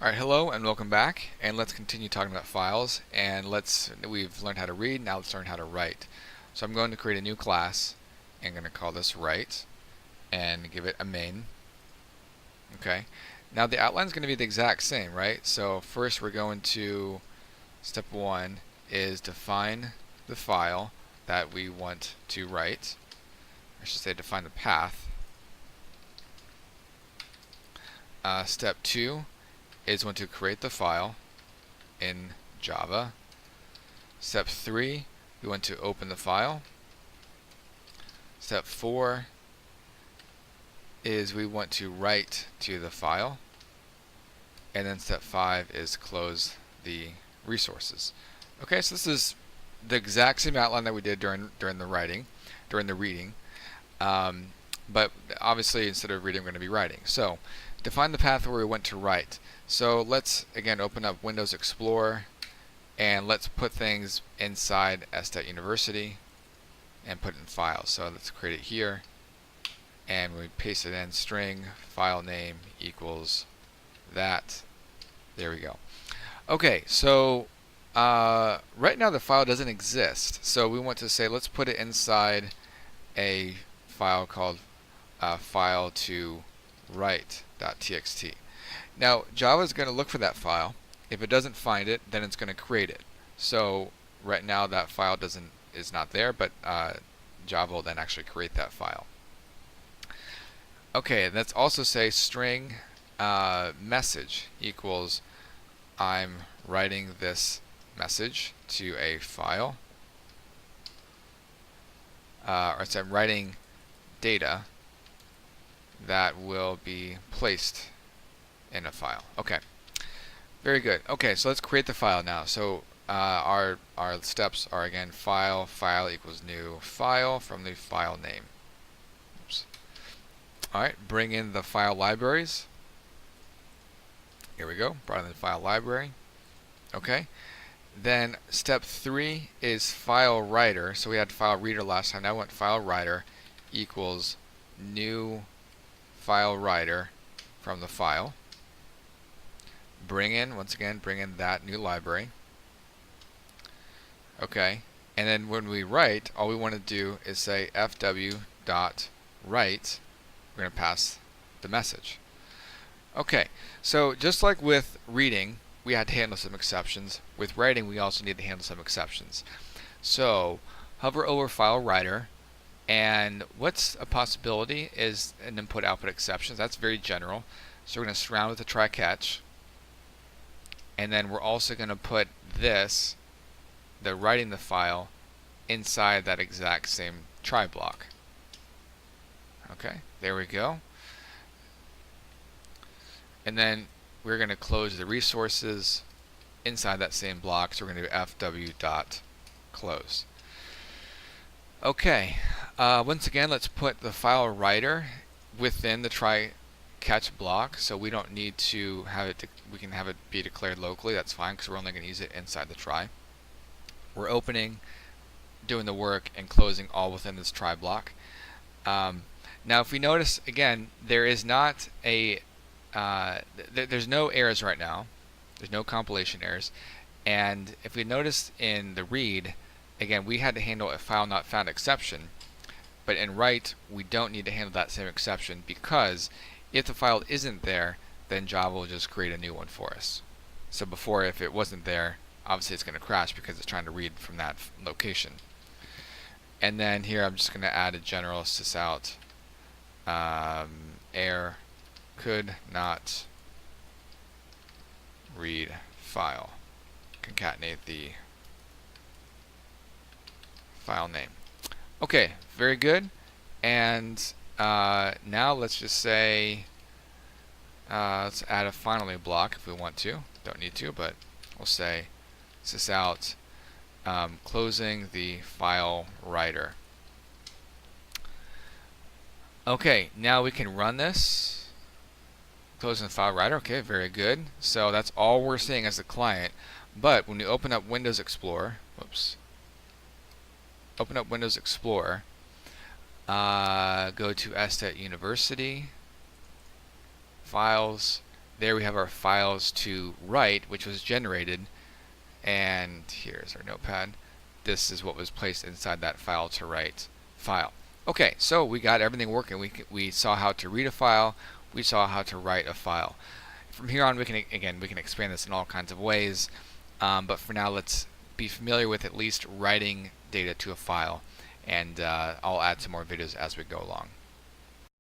Alright, hello and welcome back, and let's continue talking about files, and we've learned how to read, now let's learn how to write. So I'm going to create a new class, and I'm going to call this write, and give it a main. Okay, now the outline is going to be the exact same, right? So first we're going to, step one is define the file that we want to write. I should say define the path. Step two is going to create the file in Java. Step 3, we want to open the file. Step 4 is we want to write to the file. And then step 5 is close the resources. Okay, so this is the exact same outline that we did during the reading. But obviously instead of reading, we're going to be writing. So define the path where we want to write. So let's again open up Windows Explorer and let's put things inside s.university and put it in files. So let's create it here and we paste it in string file name equals that. There we go. Okay, so right now the file doesn't exist. So we want to say let's put it inside a file called file to write.txt. Now Java is going to look for that file. If it doesn't find it, then it's going to create it. So right now that file is not there, but Java will then actually create that file. Okay, and let's also say string message equals I'm writing this message to a file, or so I'm writing data that will be placed in a file. Okay, very good. Okay, so let's create the file now. So our steps are again file equals new file from the file name. Oops. All right, bring in the file libraries. Here we go, brought in the file library. Okay, then step 3 is file writer. So we had file reader last time. Now I want file writer equals new file writer from the file. Bring in that new library. Okay, and then when we write, all we want to do is say fw.write. We're going to pass the message. Okay, so just like with reading, we had to handle some exceptions. With writing, we also need to handle some exceptions. So hover over file writer, and what's a possibility is an input-output exceptions. That's very general. So we're going to surround with a try-catch. And then we're also going to put this, the writing the file, inside that exact same try block. Okay, there we go. And then we're going to close the resources inside that same block. So we're going to do fw.close. Okay, once again, let's put the file writer within the try catch block, so we don't need to have it, we can have it be declared locally. That's fine because we're only going to use it inside the try. We're opening, doing the work, and closing all within this try block. Now if we notice again, there is not a there's no errors right now. There's no compilation errors. And if we notice in the read, again, we had to handle a file not found exception, but in write we don't need to handle that same exception, because if the file isn't there, then Java will just create a new one for us. So before, if it wasn't there, obviously it's going to crash because it's trying to read from that location. And then here I'm just going to add a general sysout error could not read file. Concatenate the file name. Okay, very good. And now let's just say let's add a finally block if we want to. Don't need to, but we'll say sysout closing the file writer. Okay, now we can run this. Closing the file writer. Okay, very good. So that's all we're seeing as the client. But when we open up Windows Explorer, open up Windows Explorer, go to s.university, files, there we have our files to write, which was generated, and here's our notepad. This is what was placed inside that file to write file. Okay, so we got everything working. We saw how to read a file, we saw how to write a file. From here on, we can expand this in all kinds of ways, but for now let's be familiar with at least writing data to a file, and I'll add some more videos as we go along.